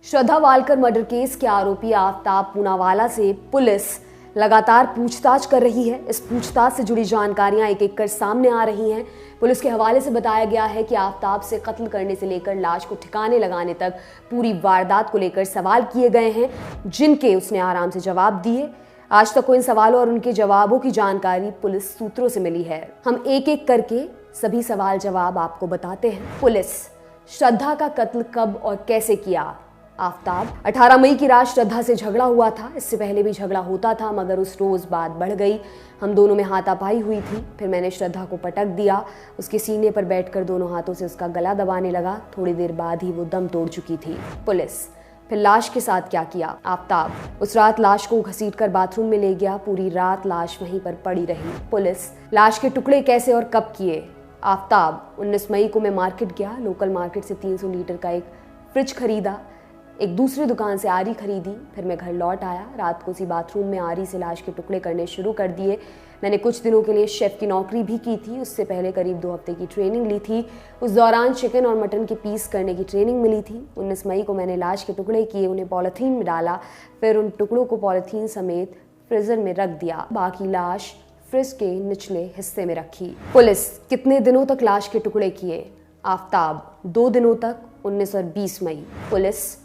श्रद्धा Walker murder case के आरोपी आफ्ताब पूनावाला से पुलिस लगातार पूछताछ कर रही है। इस पूछताछ से जुड़ी जानकारियां एक एक कर सामने आ रही हैं। पुलिस के हवाले से बताया गया है कि आफ्ताब से कत्ल करने से लेकर लाश को ठिकाने लगाने तक पूरी वारदात को लेकर सवाल किए गए हैं, जिनके उसने आराम से जवाब दिए। आज तक को इन सवालों और उनके जवाबों की जानकारी पुलिस सूत्रों से मिली है। हम एक एक करके सभी सवाल जवाब आपको बताते हैं। पुलिस, श्रद्धा का कत्ल कब और कैसे किया? आफ्ताब, 18 मई की रात श्रद्धा से झगड़ा हुआ था। इससे पहले भी झगड़ा होता था, मगर उस रोज बात बढ़ गई। हम दोनों में हाथापाई हुई थी। फिर मैंने श्रद्धा को पटक दिया। उसके सीने पर बैठकर दोनों हाथों से उसका गला दबाने लगा। थोड़ी देर बाद ही वो दम तोड़ चुकी थी। पुलिस, फिर लाश के साथ क्या किया? आफ्ताब, उस रात लाश को घसीटकर बाथरूम में ले गया। पूरी रात लाश वहीं पर पड़ी रही। पुलिस, लाश के टुकड़े कैसे और कब किए? आफ्ताब, 19 मई को मैं मार्केट गया। लोकल मार्केट से 300 लीटर का एक फ्रिज खरीदा। एक दूसरी दुकान से आरी खरीदी। फिर मैं घर लौट आया। रात को उसी बाथरूम में आरी से लाश के टुकड़े करने शुरू कर दिए। मैंने कुछ दिनों के लिए शेफ की नौकरी भी की थी। उससे पहले करीब 2 हफ्ते की ट्रेनिंग ली थी। उस दौरान चिकन और मटन के पीस करने की ट्रेनिंग मिली थी। 19 मई को मैंने लाश के टुकड़े किए, उन्हें पॉलीथीन में डाला। फिर उन टुकड़ों को पॉलीथीन समेत फ्रीजर में रख दिया। बाकी लाश फ्रिज के निचले हिस्से में रखी। पुलिस, कितने दिनों तक लाश के टुकड़े किए? आफ्ताब, 2 दिनों तक, 19 और 20 मई। पुलिस,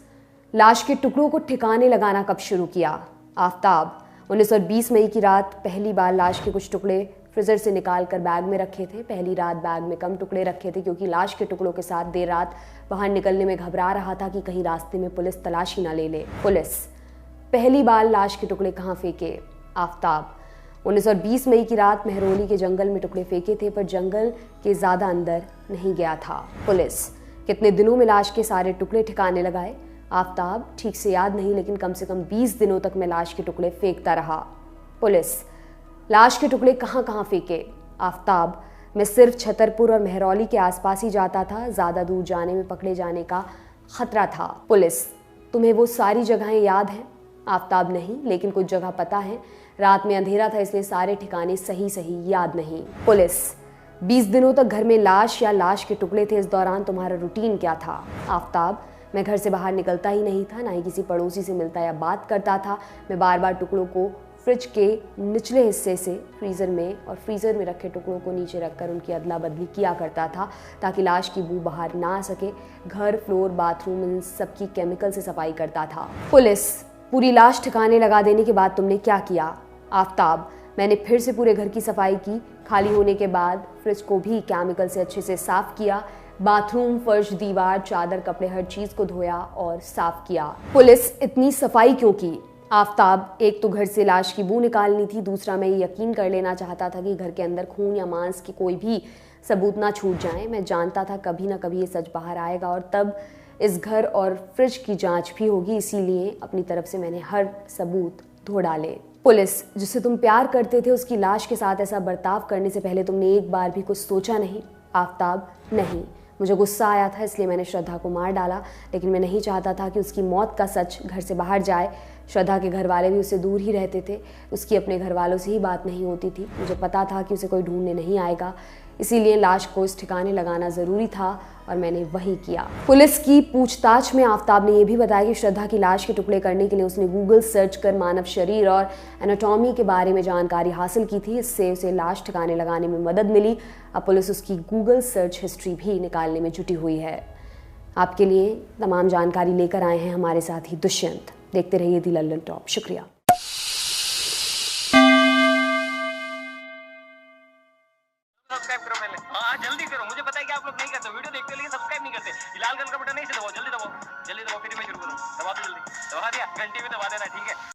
लाश के टुकड़ों को ठिकाने लगाना कब शुरू किया? आफ्ताब, 19 और 20 मई की रात पहली बार लाश के कुछ टुकड़े फ्रीजर से निकाल कर बैग में रखे थे। पहली रात बैग में कम टुकड़े रखे थे, क्योंकि लाश के टुकड़ों के साथ देर रात बाहर निकलने में घबरा रहा था कि कहीं रास्ते में पुलिस तलाशी ना ले ले। पुलिस, पहली बार लाश के टुकड़े कहाँ फेंके? आफ्ताब, 19 और 20 मई की रात मेहरौली के जंगल में टुकड़े फेंके थे, पर जंगल के ज़्यादा अंदर नहीं गया था। पुलिस, कितने दिनों में लाश के सारे टुकड़े ठिकाने लगाए? आफ्ताब, ठीक से याद नहीं, लेकिन कम से कम 20 दिनों तक मैं लाश के टुकड़े फेंकता रहा। पुलिस, लाश के टुकड़े कहाँ कहाँ फेंके? आफ्ताब, मैं सिर्फ छतरपुर और मेहरौली के आसपास ही जाता था। ज़्यादा दूर जाने में पकड़े जाने का खतरा था। पुलिस, तुम्हें वो सारी जगहें याद हैं? आफ्ताब, नहीं, लेकिन कुछ जगह पता है। रात में अंधेरा था, इसलिए सारे ठिकाने सही सही याद नहीं। पुलिस, 20 दिनों तक घर में लाश या लाश के टुकड़े थे। इस दौरान तुम्हारा रूटीन क्या था? आफ्ताब, मैं घर से बाहर निकलता ही नहीं था, ना ही किसी पड़ोसी से मिलता या बात करता था। मैं बार बार टुकड़ों को फ्रिज के निचले हिस्से से फ्रीज़र में और फ्रीज़र में रखे टुकड़ों को नीचे रखकर उनकी अदला बदली किया करता था, ताकि लाश की बू बाहर ना आ सके। घर, फ्लोर, बाथरूम, इन सब की केमिकल से सफाई करता था। पुलिस, पूरी लाश ठिकाने लगा देने के बाद तुमने क्या किया? आफ्ताब, मैंने फिर से पूरे घर की सफाई की। खाली होने के बाद फ्रिज को भी केमिकल से अच्छे से साफ किया। बाथरूम, फर्श, दीवार, चादर, कपड़े, हर चीज को धोया और साफ किया। पुलिस, इतनी सफाई क्यों की? आफ्ताब, एक तो घर से लाश की बू निकालनी थी, दूसरा मैं ये यकीन कर लेना चाहता था कि घर के अंदर खून या मांस की कोई भी सबूत ना छूट जाए। मैं जानता था कभी ना कभी ये सच बाहर आएगा और तब इस घर और फ्रिज की जांच भी होगी, इसीलिए अपनी तरफ से मैंने हर सबूत धो डाले। पुलिस, जिससे तुम प्यार करते थे उसकी लाश के साथ ऐसा बर्ताव करने से पहले तुमने एक बार भी कुछ सोचा नहीं? आफ्ताब, नहीं, मुझे गुस्सा आया था, इसलिए मैंने श्रद्धा को मार डाला, लेकिन मैं नहीं चाहता था कि उसकी मौत का सच घर से बाहर जाए। श्रद्धा के घर वाले भी उससे दूर ही रहते थे। उसकी अपने घर वालों से ही बात नहीं होती थी। मुझे पता था कि उसे कोई ढूंढने नहीं आएगा, इसीलिए लाश को इस ठिकाने लगाना ज़रूरी था और मैंने वही किया। पुलिस की पूछताछ में आफ्ताब ने यह भी बताया कि श्रद्धा की लाश के टुकड़े करने के लिए उसने गूगल सर्च कर मानव शरीर और एनाटॉमी के बारे में जानकारी हासिल की थी। इससे उसे लाश ठिकाने लगाने में मदद मिली। अब पुलिस उसकी गूगल सर्च हिस्ट्री भी निकालने में जुटी हुई है। आपके लिए तमाम जानकारी लेकर आए हैं हमारे साथी दुष्यंत। देखते रहिए दी लल्लन टॉप। शुक्रिया। सब्सक्राइब करो पहले। हाँ जल्दी करो, मुझे पता है कि आप लोग नहीं करते, वीडियो देखते लेकिन सब्सक्राइब नहीं करते। लाल कलर का बटन नहीं से दबाओ, जल्दी दबाओ, जल्दी दबाओ, फिर मैं शुरू करूँ। दबा दो जल्दी, दबा दिया, घंटी भी दबा देना, ठीक है।